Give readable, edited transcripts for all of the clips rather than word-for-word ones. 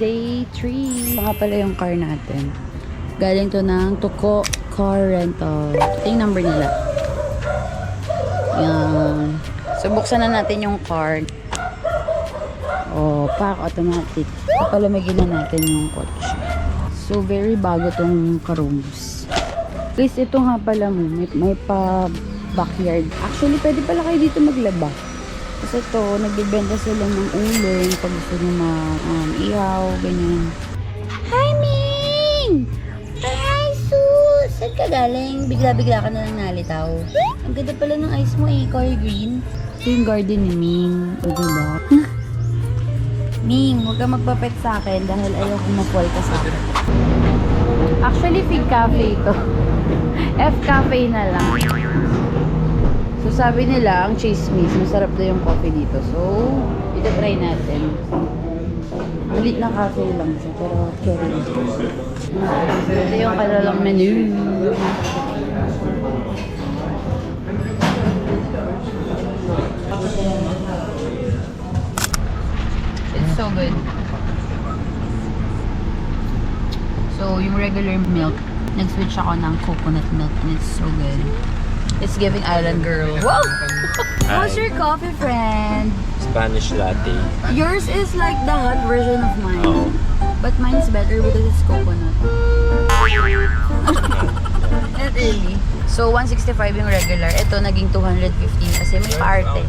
day 3. Baka pala yung car natin. Galing to ng Tuko Car Rental. Ito yung number nila. Yan. So, buksan na natin yung car. Oh, park automatic. Papalamigin na natin yung kotse. So, very bago tong Karumbus. Guys, ito nga pala mo. May pa backyard. Actually, pwede pala kayo dito maglaba. Kasi ito, nagbibenta sila ng uling pag gusto nyo ihaw, ganyan. Hi, Ming! Hi, Sus! Saan ka galing? Bigla-bigla ka na lang nalitaw. Ang ganda pala ng ice mo eh, color green. Ito yung garden ni Ming. O, diba? Ming, huwag ka magpapet sa akin dahil ayaw kumapol ka sa akin. Actually, Fig Cafe ito. F Cafe na lang. So, sabi nila, ang chismis, masarap na yung coffee dito. So, ito try natin. Malit na cafe lang siya, pero cherry. Ito yung kanilang menu. It's so good. So, yung regular milk, nag-switch ako ng coconut milk and it's so good. It's giving island girl. Whoa! How's your coffee, friend? Spanish latte. Yours is like the hot version of mine. Oh. But mine's better because it's coconut. Not really. So, 165 yung regular. Ito, naging 215 kasi may pa-arte.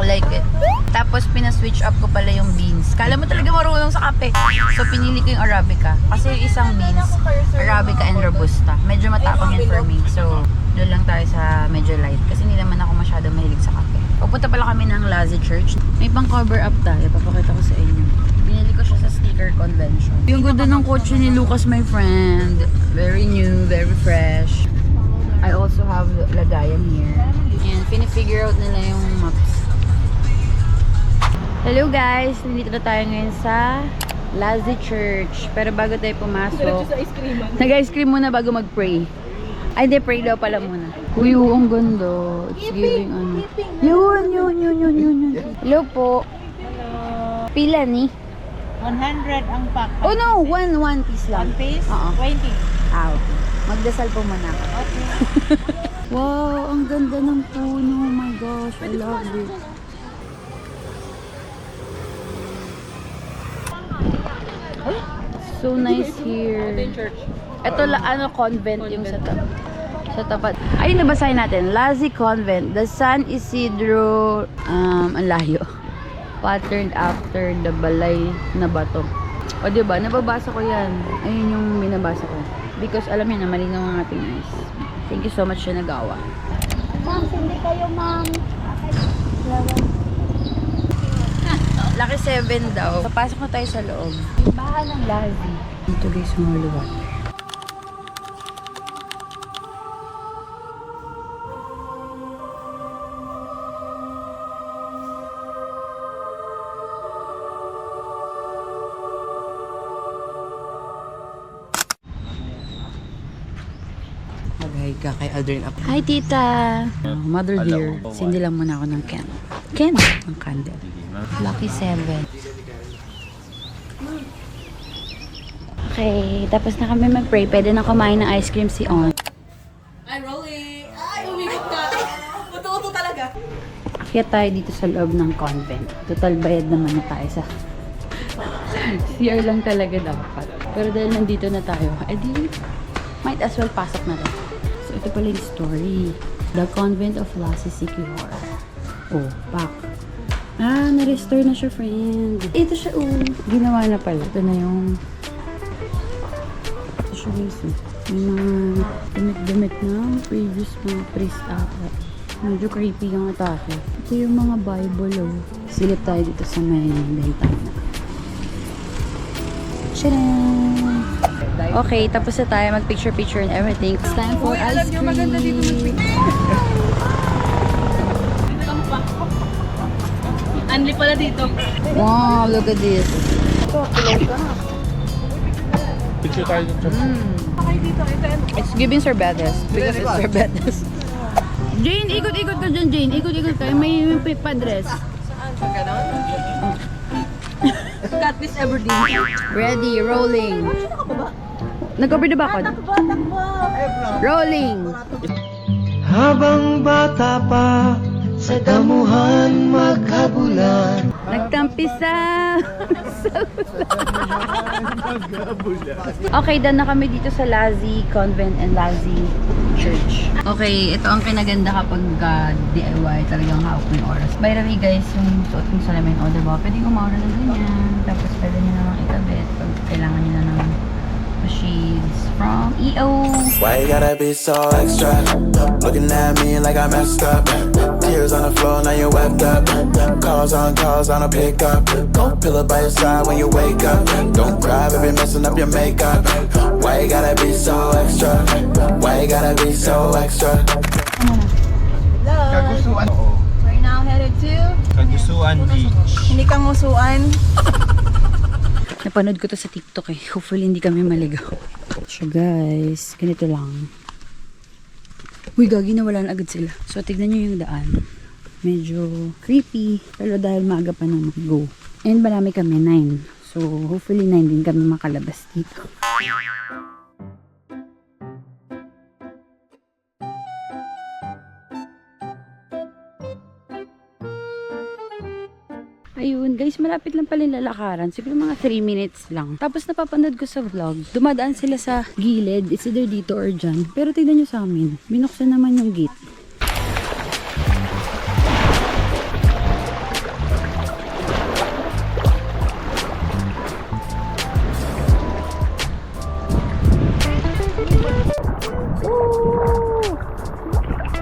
I like it. Tapos, pinaswitch up ko pala yung beans. Kala mo talaga marunong sa kape. So, pinili ko yung Arabica. Kasi yung isang beans, Arabica and Robusta. Medyo matapang yan for me. So, doon lang tayo sa medyo light. Kasi hindi naman ako masyadong mahilig sa kape. Pupunta pala kami ng Lazy Church. May pang cover up tayo. Papakita ko sa inyo. Binili ko siya sa sticker convention. Yung ganda ng kotse ni Lucas, my friend. Very new, very fresh. I also have lagayan here. And pinifigure out nila yung maps. Hello guys! Nandito na tayo ngayon sa Lazy Church. Pero bago tayo pumasok, nag-ice cream muna bago mag-pray. Ay, hindi, pray daw pala muna. Uy, ang ganda. It's giving ano. Yun. Hello po. Hello. Pila ni? 100 ang pack. Oh no, one piece lang. One piece? Oo. 20. Okay. Magdasal po muna ako. Okay. Wow, ang ganda ng puno. Oh my gosh, I love it. So nice here. Ito convent yung sa tapat. Ay, nabasahin natin. Lazy Convent. The San Isidro, ang layo. Patterned after the balay na bato. O diba, nababasa ko yan. Ayun yung binabasa ko. Because alam niyo na, malinaw ang ating eyes. Thank you so much siya nagawa. Ma'am, hindi kayo, ma'am. Lucky 7 daw. Papasok na tayo sa loob. Bahan ng Lazy. Dito guys, mga luwag. Mag-hi ka kay Aldrin Up. Hi, tita! Mother dear. Sindi lang muna ako ng Ken. Ken! Ang candle. Lucky 7. Okay, tapos na kami mag-pray. Pwede na kumain ng ice cream si On. Ay, rolling! Ay, umigot na! Uto-uto talaga. Akyat tayo dito sa loob ng convent. Total bayad naman na tayo sa CR lang talaga dapat. Pero dahil nandito na tayo, edi might as well pasok na rin. So ito pala yung story. The Convent of Lassie Siquijor. Oh, back. Na-restore na siya, friend. Ito siya, ginawa na pala. Ito na yung ito siya guys, may mga damit-damit na previous mga priest ata. Medyo creepy yung atake. Ito yung mga Bible, Silip tayo dito sa may bintana. Tcharam! Okay, tapos na tayo mag-picture-picture and everything. It's time for ice cream. Maganda dito mag-picture. Anli pala dito. Wow, look at this. Picture tayo dun. Okay dito, ito. It's giving sorbetes because it's sorbetes. Jane, ikot-ikot ka dyan, Jane. Ikot-ikot ka. May padres. Saan? Pag gano'n? Katniss Everdeen. Ready, rolling. Nag-cover na ba ako? Rolling. Habang bata pa, sa damuhan magkabulan. Nagtampisa. Okay, done na kami dito sa Lazi Convent and Lazi Church. Okay, ito ang kinaganda kapag DIY, talagang hawak mo yung oras. By the way guys, yung suot ng salamin, o diba, pwedeng umaura na ganyan. Tapos pwede nyo namang ikabit pag kailangan nyo na ng shades from EO. Why you gotta be so extra? Looking at me like I messed up. Tears on the floor, now you're wept up. Calls on pick up. Go pillow by your side when you wake up. Don't cry, baby, messing up your makeup. Why you gotta be so extra? Why you gotta be so extra? Kagustuhan. We're now headed to Kagustuhan Beach. Hindi Kangusuan. Napanood ko to sa TikTok eh. Hopefully hindi kami maligaw. So guys, ganito lang. Uy, gagi na wala na agad sila. So tignan nyo yung daan. Medyo creepy. Pero dahil maaga pa naman, go. And marami kami, 9. So hopefully 9 din kami makalabas dito. Ayun, guys, malapit lang pala yung lalakaran. Siguro mga 3 minutes lang. Tapos napapanood ko sa vlog, dumadaan sila sa gilid. It's either dito or dyan. Pero tignan nyo sa amin. Binuksan naman yung gate.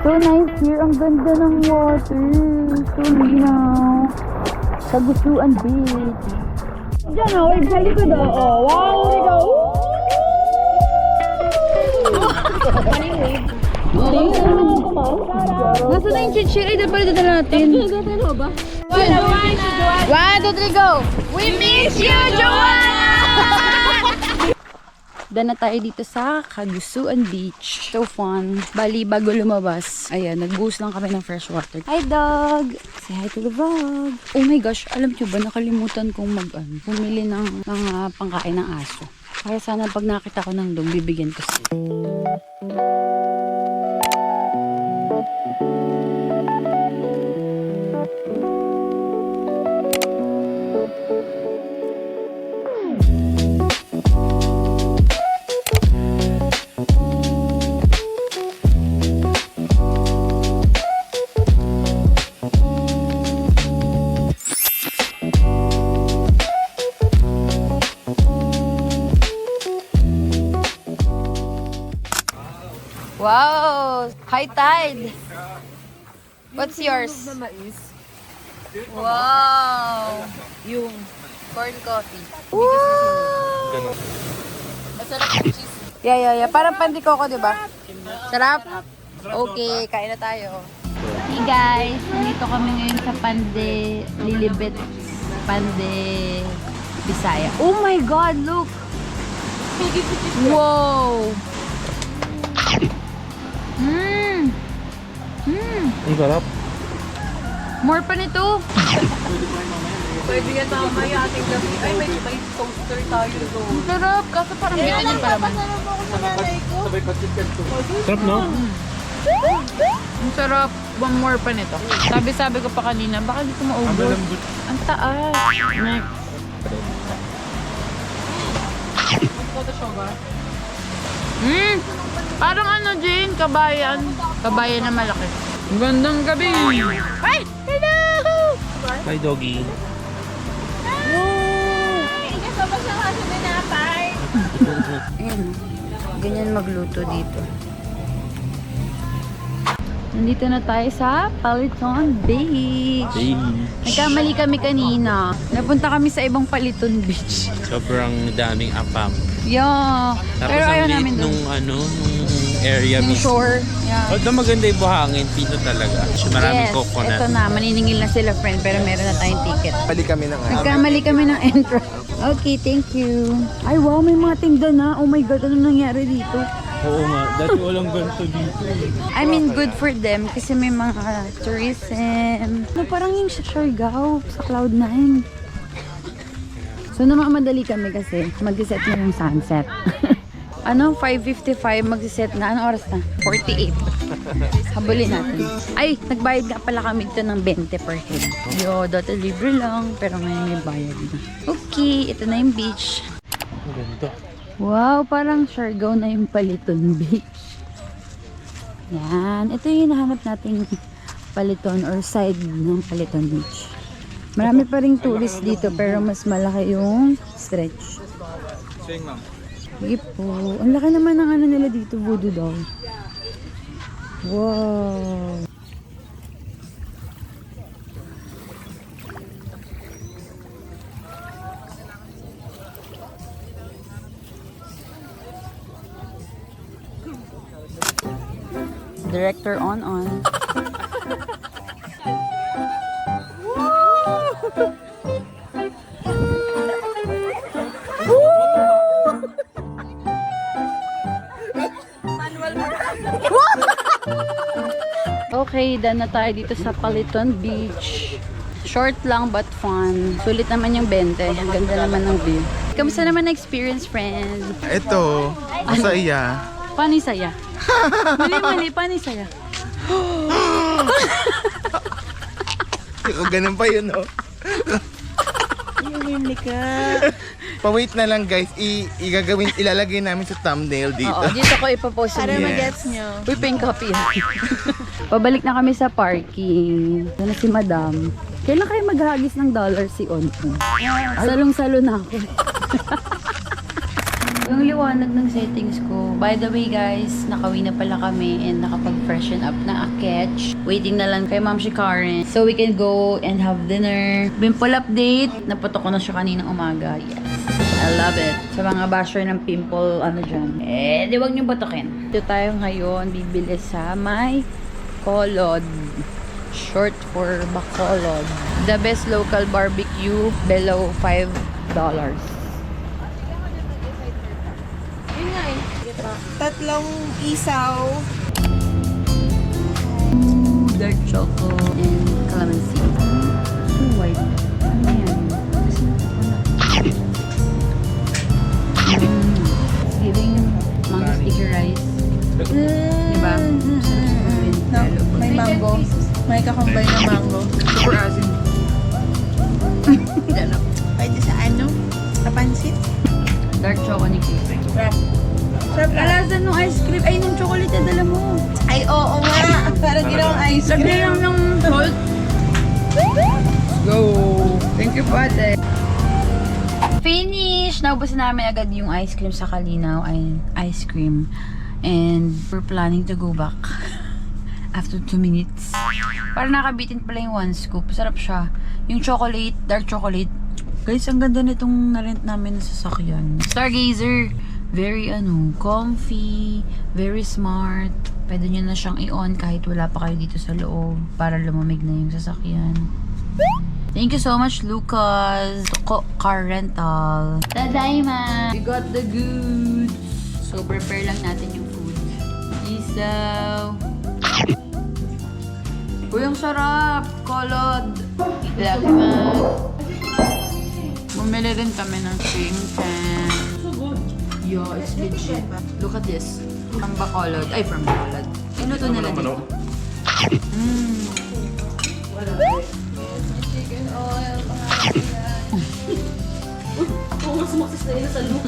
So nice here. Ang ganda ng water. So linaw. Kagustuhan Beach. Diyan o, wait sa likod o. Oh, wow, we go. Nasaan na yung chichiri? Dapat pala dito natin. 1, 2, 3, go! We miss you, Joanna! Daan na tayo dito sa Kagustuhan Beach. So fun. Bali, bago lumabas, ayan, nag-boost lang kami ng fresh water. Hi, dog! Say hi to the vlog. Oh my gosh, alam nyo ba, nakalimutan kong bumili ng pangkain ng aso. Para sana pag nakita ko ng dog, bibigyan ko sila. Wow! High tide! What's yours? Wow! Yung corn coffee. Wow! Yeah. Parang pandikoko, diba? Sarap? Okay, kain na tayo. Hey guys! Nandito kami ngayon sa Pande Lilibet. Pande Bisaya. Oh my God! Look! Wow! Ang sarap. More pa nito. Pwede yan mamaya ating gabi. Ay, may toaster tayo doon. Sarap. Kaso parang bitin yung palaman. Sarap, no? Ang sarap. One more pa nito. Sabi ko pa kanina, baka di ko maubos. Ang taas. Next. Parang ano, Jane? Kabayan. Kabayan na malaki. Gandang gabi. Ay! Hello! Hi, doggy. Ayan. Ganyan magluto dito. Nandito na tayo sa Paliton Beach. Hey. Nagkamali kami kanina. Napunta kami sa ibang Paliton Beach. Sobrang daming apam. Yeah. Tapos Pero ang ayaw liit namin doon. nung area Yung mismo. shore. Yeah. Although maganda yung buhangin, pino talaga. Maraming Yes, coconut. ito na. Maniningil na sila, friend. Pero meron na tayong ticket. Balik kami ng Nagkamali kami ng entrance. Okay, thank you. Ay, wow. May mga tingda na. Oh my God. Ano nangyari dito? Oo nga, dati walang ganito dito. I mean, good for them. Kasi may mga tourism. Ano, parang yung sa Siargao, sa Cloud9. So, So namamadali kami kasi mag-set na yung sunset. 5:55 mag-set na. Anong oras na? 48. Habulin natin. Ay, nagbayad nga pala kami dito ng 20 per head. Yo, dati libre lang, pero ngayon may bayad na. Okay, ito na yung beach. Ang ganda. Wow, parang Siargao na yung Paliton Beach. Yan. Ito yung hinahanap nating Paliton or side ng Paliton Beach. Marami pa ring tourist dito pero mas malaki yung stretch. Sige po. Ang laki naman ng ano nila dito, Voodoo daw. Wow. Director on. Okay, done na tayo dito sa Paliton Beach. Short lang but fun. Sulit naman yung 20. Ang ganda naman ng view. Kamusta naman na experience, friend? Ito, masaya. Paano yung saya? Mali, paano yung saya? O, ganun pa yun, no? Pa-wait na lang, guys. Ilalagay namin sa thumbnail dito. Oo, dito ko ipopost yung Yes. magets nyo. Uy, pink copy. Pabalik na kami sa parking. Ito na si Madam. Kailan kayo maghagis ng dollar si Onton? Salong-salo na ako. Yung liwanag ng settings ko. By the way guys, nakauwi na pala kami and nakapag-freshen up na Aketch. Waiting na lang kay Ma'am si Karen. So we can go and have dinner. Pimple update. Naputok ko na siya kaninang umaga. Yes. I love it. Sa mga basher ng pimple, dyan. Di wag niyo batukin. Ito tayo ngayon, bibili sa may Bacolod. Short for Bacolod. The best local barbecue below $5. Tatlong isaw. Dark choco and calamansi. So white. Ano yan? Kasi it's giving mango sticky rice. Diba? No, may mango. May kakumbay na mango. Super asin. Pwede sa ano? Kapansit? Dark choco ni Kate. Sarap ka. Kalasan nung ice cream. Ay, nung chocolate na dala mo. Ay, oo nga. Parang ginawang ice Lagyan cream. lang ng salt. Let's go. Thank you, Pate. Finish! Naubos na namin agad yung ice cream sa Kalinaw. Ice cream. And we're planning to go back after 2 minutes. Para nakabitin pala yung 1 scoop. Sarap siya. Yung chocolate, dark chocolate. Guys, ang ganda nitong na-rent namin na sasakyan. Stargazer. Very comfy. Very smart. Pwede nyo na siyang i-on kahit wala pa kayo dito sa loob para lumamig na yung sasakyan. Thank you so much, Lucas. Car rental. Tadaima! We got the goods. So, prepare lang natin yung food. Isaw. Uy, ang sarap! Kolod! Lakimag. Bumili rin kami ng spring pan. So good. Yeah, it's legit. Look at this. From Bacolod. Ay, from Bacolod. Inuto nila dito. Chicken oil. Oo, sumaksis na yun sa look.